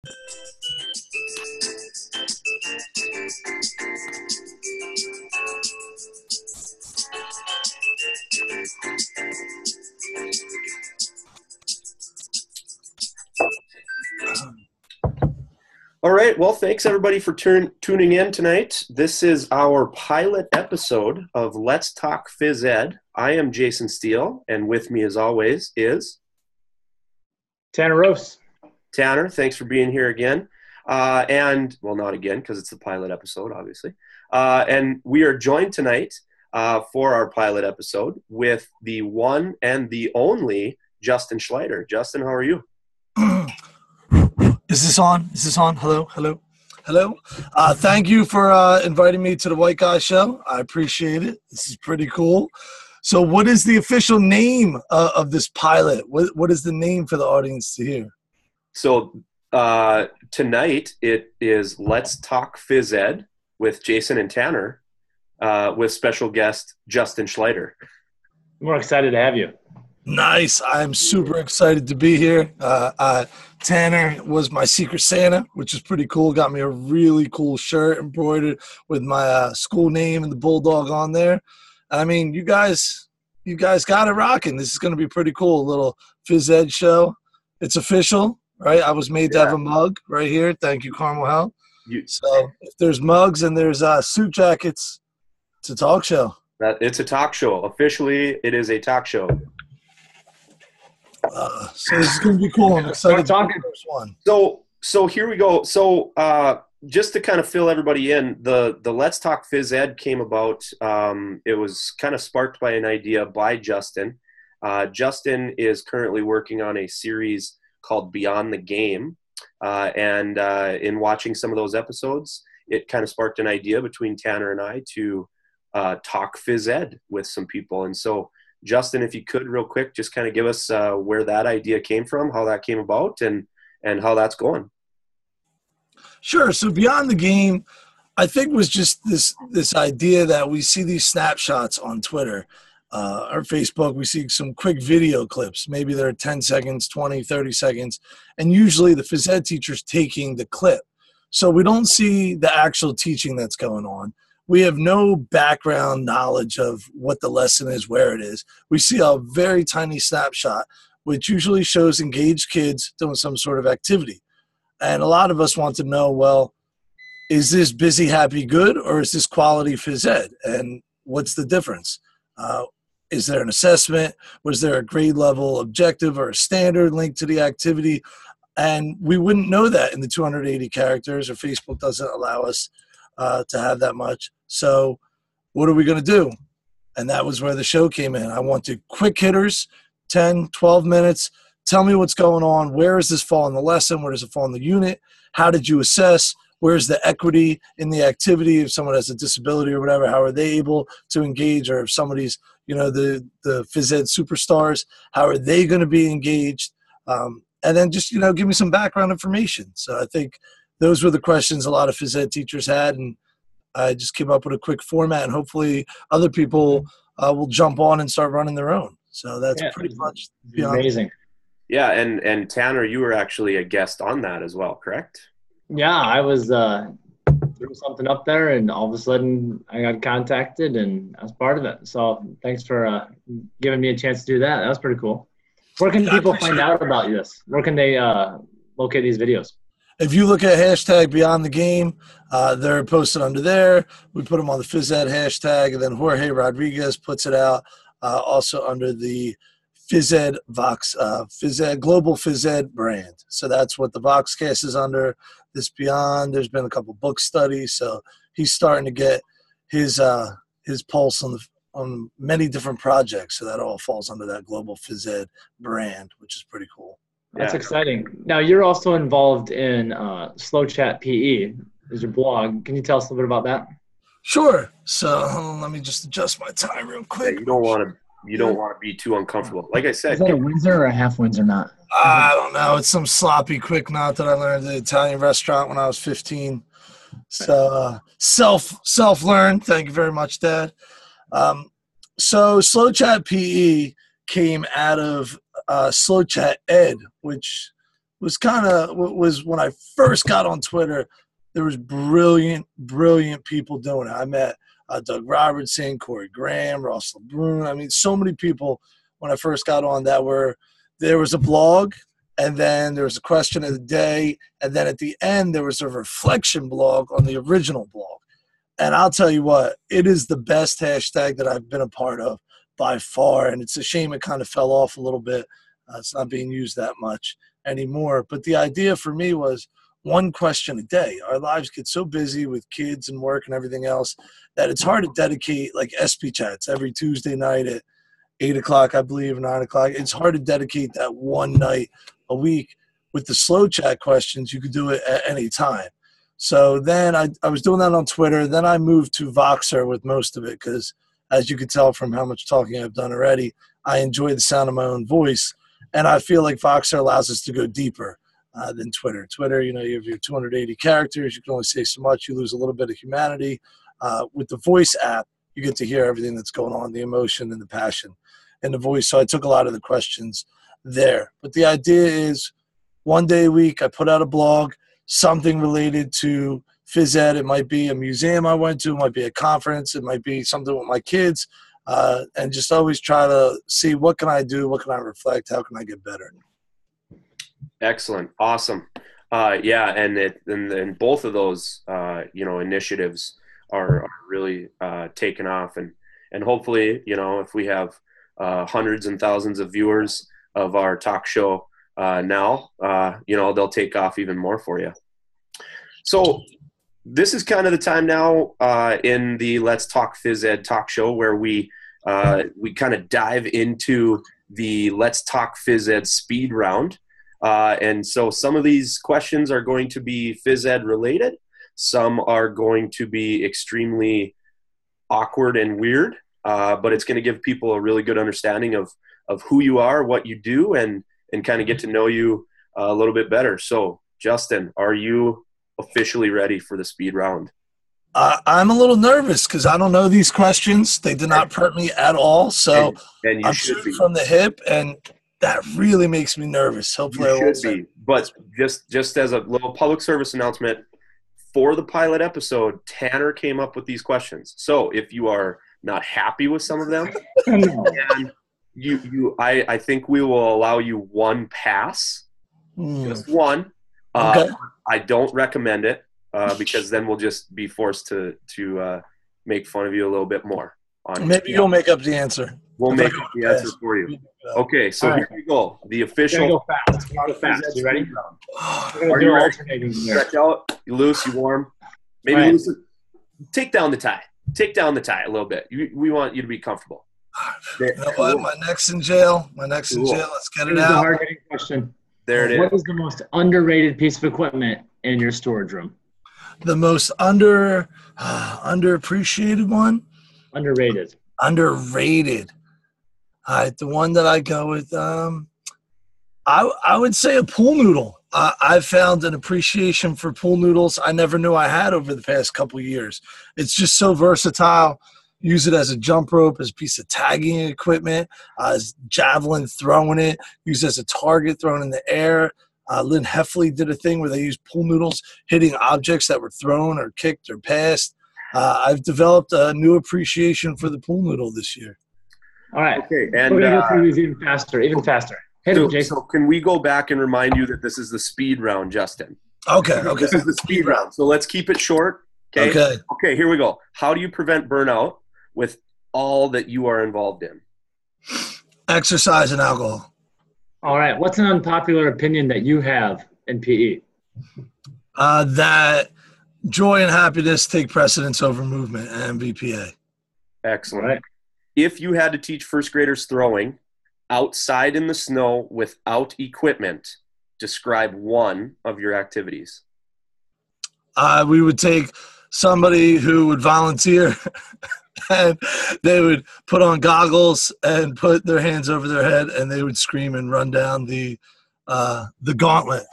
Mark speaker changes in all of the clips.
Speaker 1: All right. Well, thanks everybody for tuning in tonight. This is our pilot episode of Let's Talk Phys Ed. I am Jason Steele, and with me as always is
Speaker 2: Tanner Rose.
Speaker 1: Tanner, thanks for being here again. Not again, because it's the pilot episode, obviously. And we are joined tonight for our pilot episode with the one and the only Justin Schleider. Justin, how are you?
Speaker 3: Is this on? Hello. Thank you for inviting me to the White Guy Show. I appreciate it. This is pretty cool. So what is the official name of this pilot? What is the name for the audience to hear?
Speaker 1: So tonight it is Let's Talk Phys Ed with Jason and Tanner with special guest Justin Schleider.
Speaker 2: We're excited to have you.
Speaker 3: Nice. I'm super excited to be here. Tanner was my Secret Santa, which is pretty cool. Got me a really cool shirt embroidered with my school name and the bulldog on there. I mean, you guys got it rocking. This is going to be pretty cool. A little Phys Ed show. It's official, right? I was made to have a mug right here. Thank you, Carmel Hell. So if there's mugs and there's suit jackets, it's a talk show.
Speaker 1: It's a talk show. Officially, it is a talk show.
Speaker 3: So this is going to be cool. I'm excited to be the first one.
Speaker 1: So here we go. So just to kind of fill everybody in, the Let's Talk Phys Ed came about. It was kind of sparked by an idea by Justin. Justin is currently working on a series called Beyond the Game. And in watching some of those episodes, it kind of sparked an idea between Tanner and I to talk Phys Ed with some people. And so Justin, if you could real quick, just kind of give us where that idea came from, how that came about, and how that's going.
Speaker 3: Sure. So Beyond the Game, I think, was just this idea that we see these snapshots on Twitter or Facebook. We see some quick video clips. Maybe they're 10 seconds, 20, 30 seconds. And usually the phys ed teacher's taking the clip. So we don't see the actual teaching that's going on. We have no background knowledge of what the lesson is, where it is. We see a very tiny snapshot, which usually shows engaged kids doing some sort of activity. And a lot of us want to know, well, is this busy, happy, good, or is this quality phys ed? And what's the difference? Is there an assessment? Was there a grade level objective or a standard linked to the activity? And we wouldn't know that in the 280 characters, or Facebook doesn't allow us to have that much. So what are we going to do? And that was where the show came in. I wanted quick hitters, 10, 12 minutes. Tell me what's going on. Where does this fall in the lesson? Where does it fall in the unit? How did you assess? Where's the equity in the activity? If someone has a disability or whatever, how are they able to engage? Or if somebody's, the phys ed superstars, how are they going to be engaged? And then just, give me some background information. So I think those were the questions a lot of phys ed teachers had, and I just came up with a quick format, and hopefully other people will jump on and start running their own. So that's pretty much
Speaker 2: amazing.
Speaker 1: Yeah, and Tanner, you were actually a guest on that as well, correct?
Speaker 2: Yeah, I was doing something up there, and all of a sudden I got contacted, and I was part of it. So thanks for giving me a chance to do that. That was pretty cool. Where can people find out about this? Where can they locate these videos?
Speaker 3: If you look at hashtag Beyond the Game, they're posted under there. We put them on the Phys Ed hashtag, and then Jorge Rodriguez puts it out also under the Phys Ed Vox, Phys Ed Global Phys Ed brand. So that's what the Voxcast is under. This Beyond, there's been a couple book studies, so he's starting to get his pulse on many different projects. So that all falls under that Global Phys Ed brand, which is pretty cool.
Speaker 2: That's exciting. Now, you're also involved in Slow Chat PE, is your blog. Can you tell us a little bit about that?
Speaker 3: Sure. So let me just adjust my time real quick.
Speaker 1: Yeah, you don't want to be too uncomfortable. Like I said,
Speaker 2: is that a Windsor or a half Windsor knot?
Speaker 3: I don't know. It's some sloppy quick knot that I learned at the Italian restaurant when I was 15. So self-learned. Thank you very much, Dad. So Slow Chat PE came out of Slow Chat Ed, which was when I first got on Twitter. There was brilliant people doing it. I met Doug Robertson, Corey Graham, Ross LeBrun. I mean, so many people when I first got on there was a blog, and then there was a question of the day, and then at the end there was a reflection blog on the original blog. And I'll tell you what, it is the best hashtag that I've been a part of by far, and it's a shame it kind of fell off a little bit. It's not being used that much anymore. But the idea for me was one question a day. Our lives get so busy with kids and work and everything else that it's hard to dedicate like SP chats every Tuesday night at 8 o'clock, I believe, 9 o'clock. It's hard to dedicate that one night a week. With the slow chat questions, you could do it at any time. So then I was doing that on Twitter. Then I moved to Voxer with most of it because, as you could tell from how much talking I've done already, I enjoy the sound of my own voice. And I feel like Voxer allows us to go deeper than Twitter. Twitter, you have your 280 characters. You can only say so much. You lose a little bit of humanity. With the voice app, you get to hear everything that's going on, the emotion and the passion in the voice. So I took a lot of the questions there. But the idea is one day a week I put out a blog, something related to phys ed. It might be a museum I went to. It might be a conference. It might be something with my kids. And just always try to see what can I do? What can I reflect? How can I get better?
Speaker 1: Excellent. Awesome. Yeah. And both of those, initiatives are really taken off, and hopefully, if we have hundreds and thousands of viewers of our talk show now, they'll take off even more for you. So this is kind of the time now in the Let's Talk Phys Ed talk show where we kind of dive into the Let's Talk Phys Ed speed round. And so some of these questions are going to be phys ed related. Some are going to be extremely awkward and weird, but it's going to give people a really good understanding of who you are, what you do, and kind of get to know you a little bit better. So, Justin, are you officially ready for the speed round?
Speaker 3: I'm a little nervous because I don't know these questions. They did not prep me at all. So
Speaker 1: and
Speaker 3: I'm shooting from the hip, and that really makes me nervous. Hopefully
Speaker 1: you should be. But just as a little public service announcement, for the pilot episode, Tanner came up with these questions. So if you are not happy with some of them, and I think we will allow you one pass, just one.
Speaker 3: Okay.
Speaker 1: I don't recommend it because then we'll just be forced to make fun of you a little bit more.
Speaker 3: Maybe you'll make up the answer.
Speaker 1: We'll make up the answer for you. Okay, so here we go. The official.
Speaker 2: Go fast. Go fast. You ready?
Speaker 1: Are you ready? Stretch out. You loose. You warm. Maybe
Speaker 2: right.
Speaker 1: loose. Take down the tie. Take down the tie a little bit. We want you to be comfortable.
Speaker 3: You know what? My neck's in jail. Let's get it out.
Speaker 2: The hard-hitting question.
Speaker 1: There it is.
Speaker 2: What is the most underrated piece of equipment in your storage room?
Speaker 3: The most underappreciated one?
Speaker 2: Underrated.
Speaker 3: Underrated. The one that I go with, I would say a pool noodle. I've found an appreciation for pool noodles I never knew I had over the past couple of years. It's just so versatile. Use it as a jump rope, as a piece of tagging equipment, as javelin throwing it, use it as a target thrown in the air. Lynn Heffley did a thing where they used pool noodles hitting objects that were thrown or kicked or passed. I've developed a new appreciation for the pool noodle this year.
Speaker 2: All right.
Speaker 1: Okay, and
Speaker 2: we're gonna go through these even faster. Hit him, Jason.
Speaker 1: So can we go back and remind you that this is the speed round, Justin?
Speaker 3: Okay.
Speaker 1: This is the speed round. So let's keep it short. Okay. Okay, here we go. How do you prevent burnout with all that you are involved in?
Speaker 3: Exercise and alcohol.
Speaker 2: All right. What's an unpopular opinion that you have in PE?
Speaker 3: That joy and happiness take precedence over movement and MVPA.
Speaker 1: Excellent.
Speaker 2: Right.
Speaker 1: If you had to teach first graders throwing outside in the snow without equipment, describe one of your activities.
Speaker 3: We would take somebody who would volunteer and they would put on goggles and put their hands over their head and they would scream and run down the gauntlet.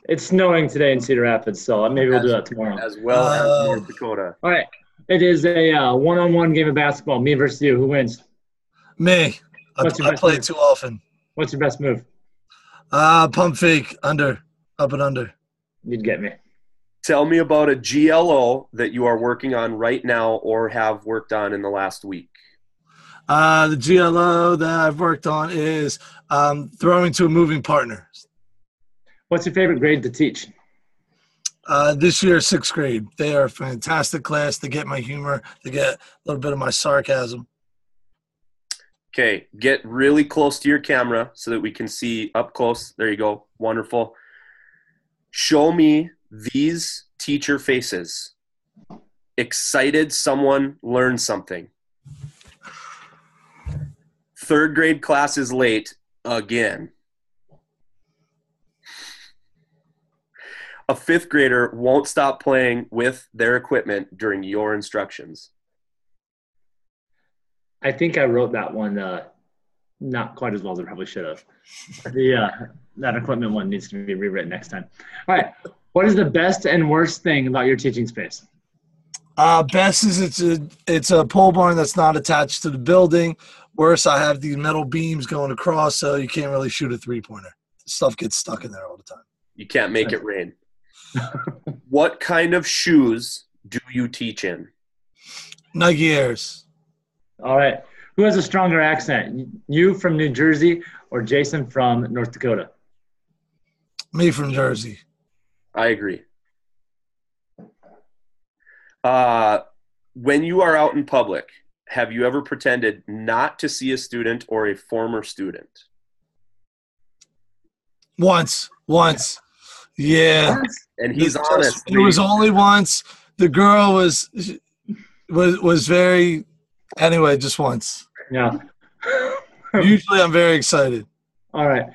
Speaker 2: It's snowing today in Cedar Rapids, so maybe we'll do that tomorrow.
Speaker 1: As well as North Dakota.
Speaker 2: All right. It is a one-on-one game of basketball. Me versus you. Who wins?
Speaker 3: Me. I play too often.
Speaker 2: What's your best move?
Speaker 3: Pump fake, under, up and under.
Speaker 2: You'd get me.
Speaker 1: Tell me about a GLO that you are working on right now or have worked on in the last week.
Speaker 3: The GLO that I've worked on is throwing to a moving partner.
Speaker 2: What's your favorite grade to teach?
Speaker 3: This year, 6th grade. They are a fantastic class. They get my humor. They get a little bit of my sarcasm.
Speaker 1: Okay, get really close to your camera so that we can see up close. There you go. Wonderful. Show me these teacher faces. Excited someone learned something. 3rd grade class is late again. A 5th grader won't stop playing with their equipment during your instructions.
Speaker 2: I think I wrote that one not quite as well as I probably should have. That equipment one needs to be rewritten next time. All right. What is the best and worst thing about your teaching space?
Speaker 3: Best is it's a pole barn that's not attached to the building. Worse, I have these metal beams going across, so you can't really shoot a 3-pointer. Stuff gets stuck in there all the time.
Speaker 1: You can't make it rain. What kind of shoes do you teach in?
Speaker 3: Nike Airs.
Speaker 2: All right. Who has a stronger accent? You from New Jersey or Jason from North Dakota?
Speaker 3: Me from Jersey.
Speaker 1: I agree. When you are out in public, have you ever pretended not to see a student or a former student?
Speaker 3: Once. Yeah.
Speaker 1: And he's honest.
Speaker 3: It was only once. The girl was very, anyway, just once.
Speaker 2: Yeah.
Speaker 3: Usually I'm very excited.
Speaker 2: All right.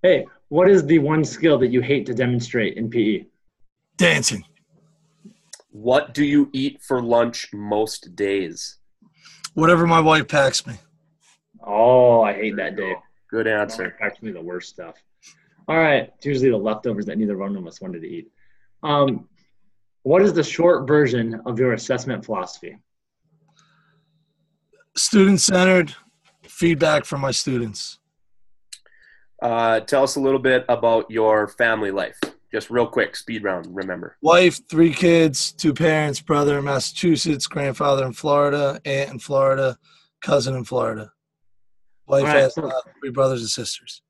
Speaker 2: Hey, what is the one skill that you hate to demonstrate in PE?
Speaker 3: Dancing.
Speaker 1: What do you eat for lunch most days?
Speaker 3: Whatever my wife packs me.
Speaker 2: Oh, I hate that, Dave.
Speaker 1: Good answer.
Speaker 2: It's actually the worst stuff. All right. It's usually the leftovers that neither one of us wanted to eat. What is the short version of your assessment philosophy?
Speaker 3: Student-centered, feedback from my students.
Speaker 1: Tell us a little bit about your family life. Just real quick, speed round, remember.
Speaker 3: Wife, 3 kids, 2 parents, brother in Massachusetts, grandfather in Florida, aunt in Florida, cousin in Florida. Wife has 3 brothers and sisters.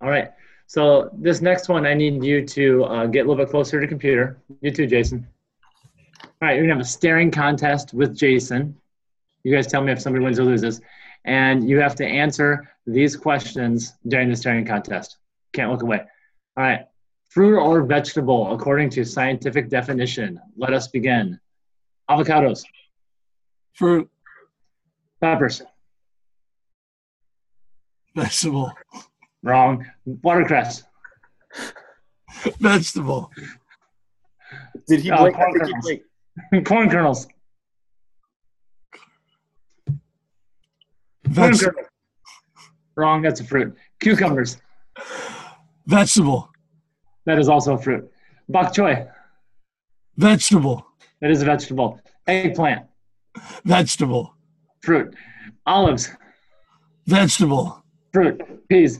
Speaker 2: All right. So this next one, I need you to get a little bit closer to the computer. You too, Jason. All right, you're going to have a staring contest with Jason. You guys tell me if somebody wins or loses. And you have to answer these questions during the staring contest. Can't look away. All right. Fruit or vegetable, according to scientific definition. Let us begin. Avocados.
Speaker 3: Fruit.
Speaker 2: Peppers.
Speaker 3: Vegetable.
Speaker 2: Wrong. Watercress.
Speaker 3: Vegetable.
Speaker 1: Did he blink? I think he blinked.
Speaker 2: Corn kernels.
Speaker 3: Vegetable.
Speaker 2: Wrong. That's a fruit. Cucumbers.
Speaker 3: Vegetable.
Speaker 2: That is also a fruit. Bok choy.
Speaker 3: Vegetable.
Speaker 2: That is a vegetable. Eggplant.
Speaker 3: Vegetable.
Speaker 2: Fruit. Olives.
Speaker 3: Vegetable.
Speaker 2: Fruit. Peas.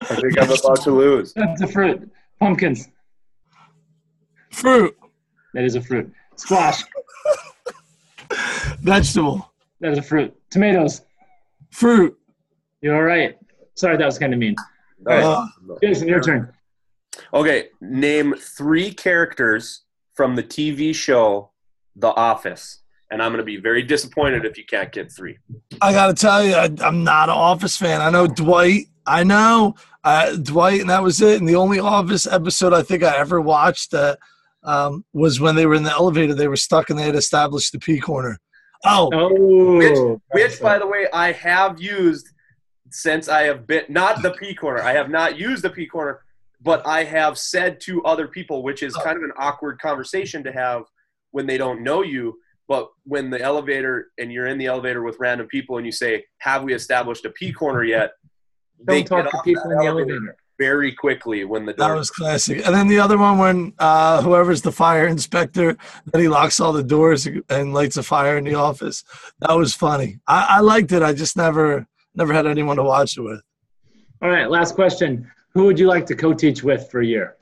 Speaker 1: I think I'm about to lose.
Speaker 2: That's a fruit. Pumpkins.
Speaker 3: Fruit.
Speaker 2: That is a fruit. Squash.
Speaker 3: Vegetable.
Speaker 2: That is a fruit. Tomatoes.
Speaker 3: Fruit.
Speaker 2: You're right. Sorry, that was kind of mean. All right. Jason, your turn.
Speaker 1: Okay, name 3 characters from the TV show The Office. And I'm going to be very disappointed if you can't get 3.
Speaker 3: I got to tell you, I'm not an Office fan. I know Dwight. Dwight, and that was it. And the only Office episode I think I ever watched that was when they were in the elevator. They were stuck and they had established the P corner.
Speaker 1: Which, by the way, I have used since I have been – not the P corner. I have not used the P corner, but I have said to other people, which is kind of an awkward conversation to have when they don't know you. But when the elevator – and you're in the elevator with random people and you say, have we established a P corner yet?
Speaker 2: Don't talk to people in the elevator
Speaker 1: very quickly when the door.
Speaker 3: That was classic. And then the other one when whoever's the fire inspector, that he locks all the doors and lights a fire in the office. That was funny. I liked it. I just never had anyone to watch it with.
Speaker 2: All right, last question. Who would you like to co-teach with for a year?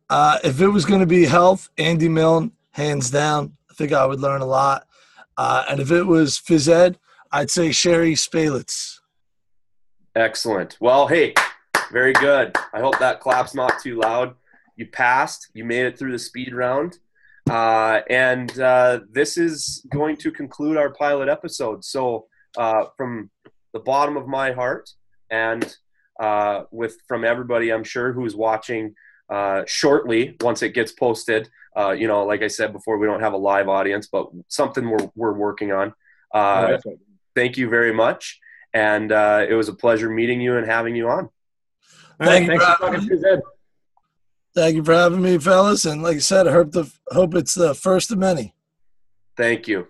Speaker 3: If it was going to be health, Andy Milne, hands down. I think I would learn a lot. And if it was phys ed, I'd say Sherry Spalitz.
Speaker 1: Excellent. Well, hey, very good. I hope that clap's not too loud. You passed. You made it through the speed round. And this is going to conclude our pilot episode. So from the bottom of my heart and from everybody, I'm sure, who's watching shortly once it gets posted, like I said before, we don't have a live audience, but something we're working on. Thank you very much. And it was a pleasure meeting you and having you on.
Speaker 2: Thanks for talking phys ed.
Speaker 3: Thank you for having me, fellas. And like I said, I hope it's the first of many.
Speaker 1: Thank you.